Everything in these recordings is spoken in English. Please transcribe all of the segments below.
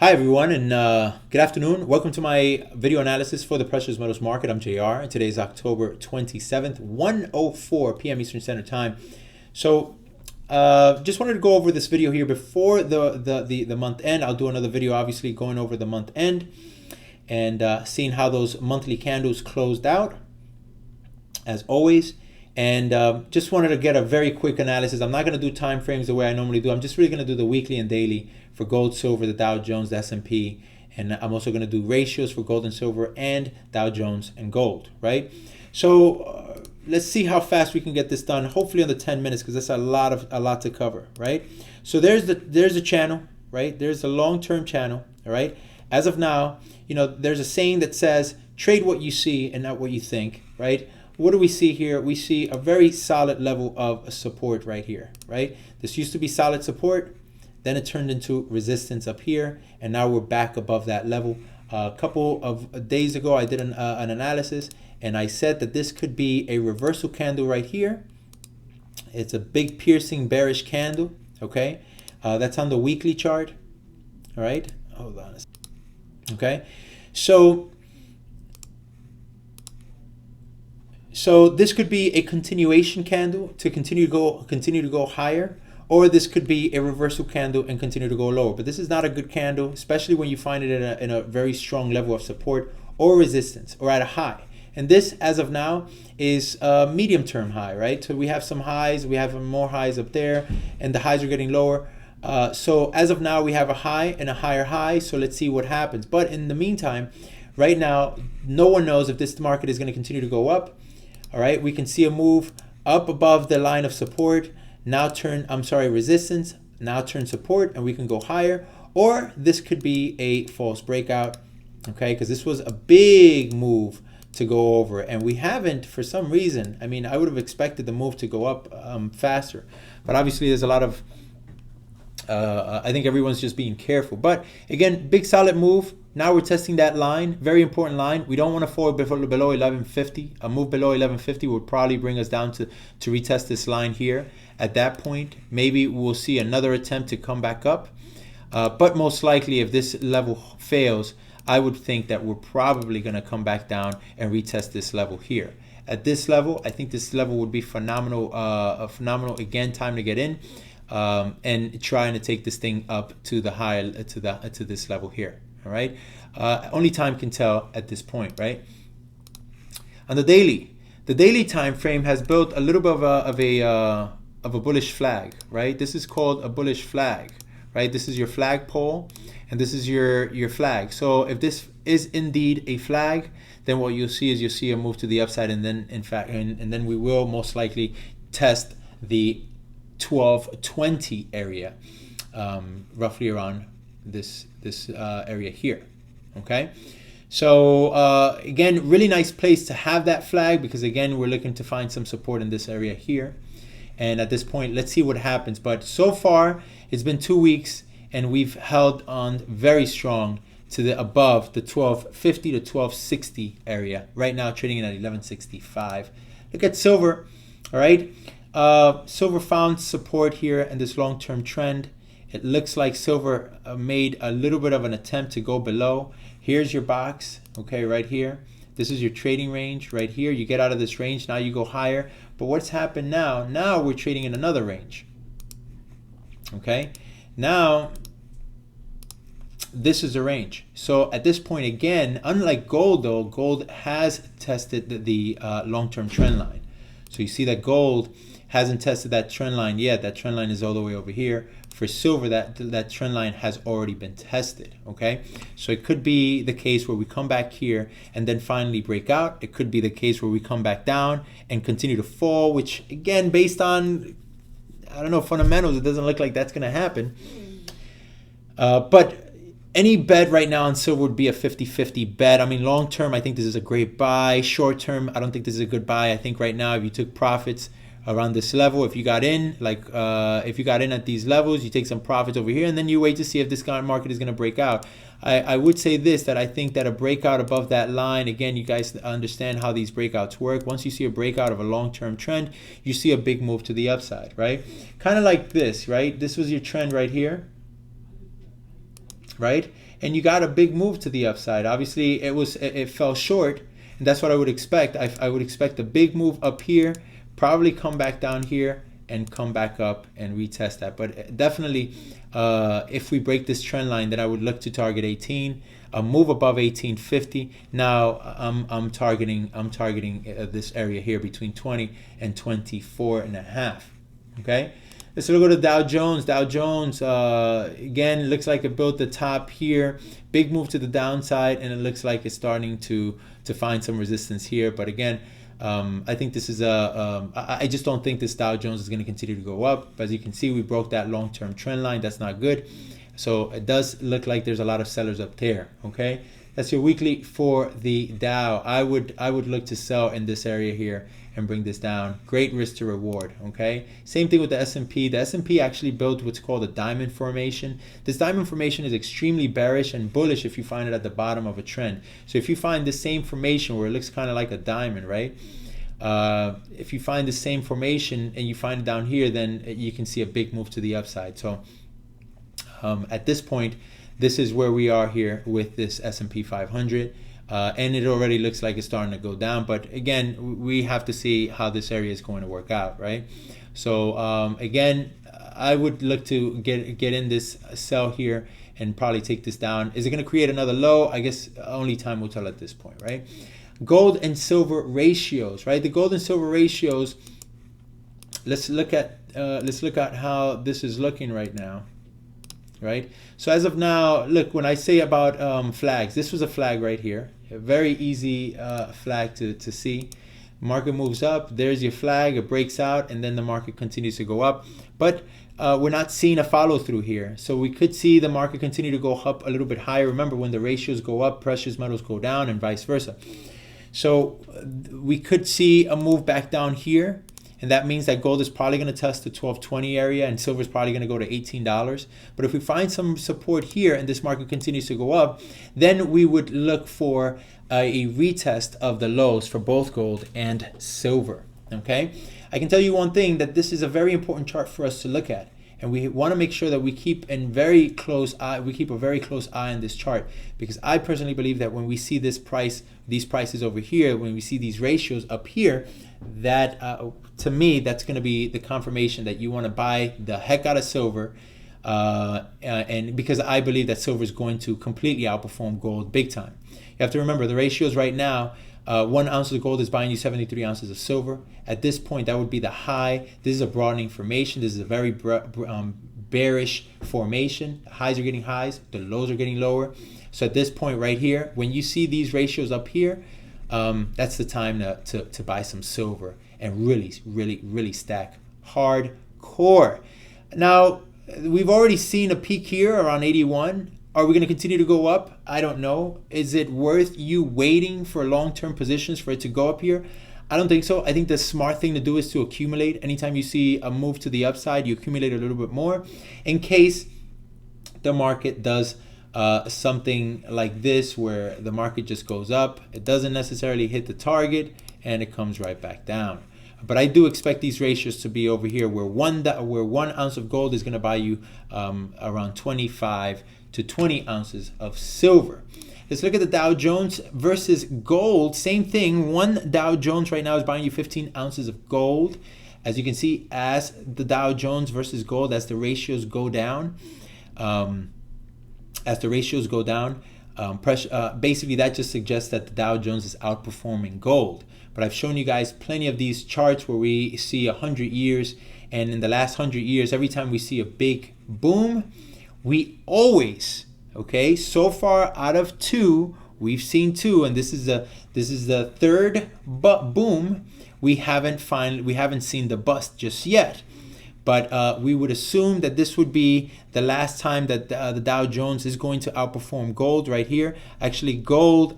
Hi everyone, and good afternoon. Welcome to my video analysis for the precious metals market. I'm JR, and today is October 27th, 1:04 p.m. Eastern Standard Time. So just wanted to go over this video here before the month end. I'll do another video obviously going over the month end and seeing how those monthly candles closed out as always. And just wanted to get a very quick analysis. I'm not going to do time frames the way I normally do. I'm just really going to do the weekly and daily for gold, silver, the Dow Jones, the S&P. And I'm also going to do ratios for gold and silver and Dow Jones and gold, right? So let's see how fast we can get this done. Hopefully under 10 minutes, because that's a lot to cover, right? So there's the channel, right? There's a long-term channel, all right? As of now, there's a saying that says, trade what you see and not what you think, right? What do we see here? We see a very solid level of support right here, right? This used to be solid support, then it turned into resistance up here, and now we're back above that level. A couple of days ago, I did an analysis, and I said that this could be a reversal candle right here. It's a big piercing bearish candle, okay? That's on the weekly chart, all right? Hold on a second. Okay, So this could be a continuation candle to continue to go higher, or this could be a reversal candle and continue to go lower. But this is not a good candle, especially when you find it in a very strong level of support or resistance or at a high. And this, as of now, is a medium-term high, right? So we have some highs, we have more highs up there, and the highs are getting lower. So as of now, we have a high and a higher high. So let's see what happens. But in the meantime, right now, no one knows if this market is going to continue to go up. All right, we can see a move up above the line of support, resistance, now turn support, and we can go higher. Or this could be a false breakout, okay, because this was a big move to go over, and we haven't, for some reason. I mean, I would have expected the move to go up faster, but obviously there's a lot of, I think everyone's just being careful. But again, big solid move. Now we're testing that line, very important line. We don't want to fall below 1150. A move below 1150 would probably bring us down to retest this line here. At that point, maybe we'll see another attempt to come back up. But most likely, if this level fails, I would think that we're probably going to come back down and retest this level here. At this level, I think this level would be phenomenal. Again, time to get in and trying to take this thing up to the high to this level here. All right, only time can tell at this point, right? On the daily time frame has built a little bit of a bullish flag, right? This is called a bullish flag, right? This is your flagpole, and this is your flag. So if this is indeed a flag, then what you'll see a move to the upside, and then and then we will most likely test the 1220 area, roughly around this area here. Okay, so again, really nice place to have that flag, because again, we're looking to find some support in this area here. And at this point, let's see what happens. But so far, it's been 2 weeks, and we've held on very strong to the above the 1250 to 1260 area. Right now, trading in at 1165. Look at silver. All right, silver found support here in this long-term trend. It looks like silver made a little bit of an attempt to go below. Here's your box, okay, right here. This is your trading range right here. You get out of this range, now you go higher. But what's happened now? Now we're trading in another range, okay? Now, this is the range. So at this point, again, unlike gold though, gold has tested the long-term trend line. So you see that gold hasn't tested that trend line yet. That trend line is all the way over here. For silver, that trend line has already been tested, okay? So it could be the case where we come back here and then finally break out. It could be the case where we come back down and continue to fall, which again, based on, I don't know, fundamentals, it doesn't look like that's gonna happen. But any bet right now on silver would be a 50-50 bet. I mean, long term, I think this is a great buy. Short term, I don't think this is a good buy. I think right now, if you took profits around this level, if you got in, if you got in at these levels, you take some profits over here, and then you wait to see if this current market is going to break out. I would say this, that I think that a breakout above that line, again, you guys understand how these breakouts work. Once you see a breakout of a long-term trend, you see a big move to the upside, right? Kind of like this, right? This was your trend right here, right? and you got a big move to the upside. Obviously, it fell short, and that's what I would expect. I would expect a big move up here, probably come back down here, and come back up and retest that. But definitely, if we break this trend line, then I would look to target 18, a move above 1850. Now I'm targeting this area here between 20 and 24 and a half. Okay. Let's look at the Dow Jones. Dow Jones, again, looks like it built the top here. Big move to the downside, and it looks like it's starting to find some resistance here. But again, I think this is I just don't think this Dow Jones is going to continue to go up. As you can see, we broke that long-term trend line. That's not good. So it does look like there's a lot of sellers up there. Okay, that's your weekly for the Dow. I would look to sell in this area here and bring this down. Great risk to reward. Okay, same thing with the S&P. The S&P actually built what's called a diamond formation. This diamond formation is extremely bearish and bullish if you find it at the bottom of a trend. So if you find the same formation where it looks kind of like a diamond, right? If you find the same formation and you find it down here, then you can see a big move to the upside. So at this point, this is where we are here with this S&P 500. And it already looks like it's starting to go down, but again, we have to see how this area is going to work out, right? So again, I would look to get in this sell here and probably take this down. Is it going to create another low? I guess only time will tell at this point, right? Gold and silver ratios, right? The gold and silver ratios. Let's look at how this is looking right now. Right. So as of now, look, when I say about flags, this was a flag right here, a very easy flag to see. Market moves up, there's your flag, it breaks out, and then the market continues to go up. But we're not seeing a follow through here. So we could see the market continue to go up a little bit higher. Remember, when the ratios go up, precious metals go down and vice versa. So we could see a move back down here. And that means that gold is probably going to test the 1220 area and silver is probably going to go to $18. But if we find some support here and this market continues to go up, then we would look for a retest of the lows for both gold and silver. Okay, I can tell you one thing, that this is a very important chart for us to look at. And we want to make sure that we keep a very close eye on this chart, because I personally believe that when we see these prices over here, when we see these ratios up here, that to me, that's going to be the confirmation that you want to buy the heck out of silver, and because I believe that silver is going to completely outperform gold big time. You have to remember the ratios right now. 1 ounce of gold is buying you 73 ounces of silver. At this point, that would be the high. This is a broadening formation. This is a very bearish formation. The highs are getting highs. The lows are getting lower. So at this point right here, when you see these ratios up here, that's the time to buy some silver and really stack hardcore. Now, we've already seen a peak here around 81. Are we going to continue to go up? I don't know. Is it worth you waiting for long-term positions for it to go up here? I don't think so. I think the smart thing to do is to accumulate. Anytime you see a move to the upside, you accumulate a little bit more in case the market does something like this, where the market just goes up. It doesn't necessarily hit the target and it comes right back down. But I do expect these ratios to be over here, where 1 ounce of gold is going to buy you around 25 to 20 ounces of silver. Let's look at the Dow Jones versus gold. Same thing. 1 Dow Jones right now is buying you 15 ounces of gold. As you can see, as the Dow Jones versus gold, as the ratios go down, basically that just suggests that the Dow Jones is outperforming gold. But I've shown you guys plenty of these charts where we see 100 years, and in the last 100 years, every time we see a big boom, we always, okay, so far out of 2, we've seen 2, and this is the third boom. We haven't seen the bust just yet. But we would assume that this would be the last time that the Dow Jones is going to outperform gold right here. Actually, gold,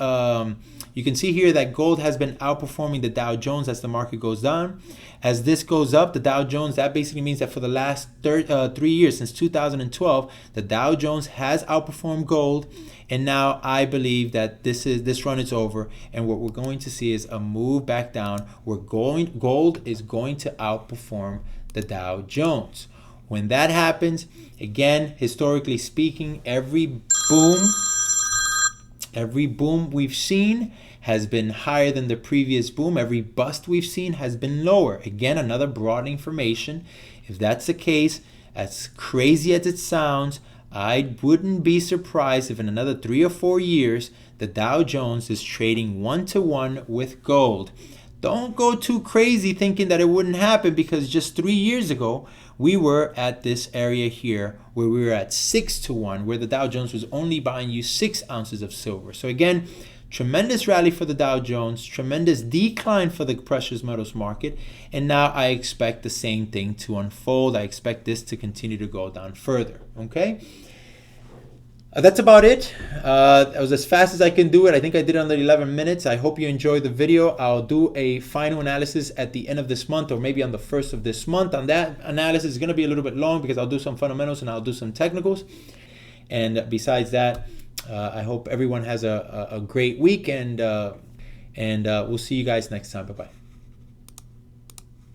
you can see here that gold has been outperforming the Dow Jones as the market goes down. As this goes up, the Dow Jones, that basically means that for the last 3 years, since 2012, the Dow Jones has outperformed gold. And now I believe that this run is over, and what we're going to see is a move back down where gold is going to outperform the Dow Jones. When that happens, again, historically speaking, every boom Every boom we've seen has been higher than the previous boom. Every bust we've seen has been lower. Again, another broadening formation. If that's the case, as crazy as it sounds, I wouldn't be surprised if in another 3 or 4 years, the Dow Jones is trading 1-to-1 with gold. Don't go too crazy thinking that it wouldn't happen, because just 3 years ago, we were at this area here where we were at 6-to-1, where the Dow Jones was only buying you 6 ounces of silver. So again, tremendous rally for the Dow Jones, tremendous decline for the precious metals market, and now I expect the same thing to unfold. I expect this to continue to go down further, okay? That's about it. That was as fast as I can do it. I think I did it under 11 minutes. I hope you enjoyed the video. I'll do a final analysis at the end of this month, or maybe on the 1st of this month. On that analysis is going to be a little bit long because I'll do some fundamentals and I'll do some technicals. And besides that, I hope everyone has a great week, and we'll see you guys next time. Bye-bye.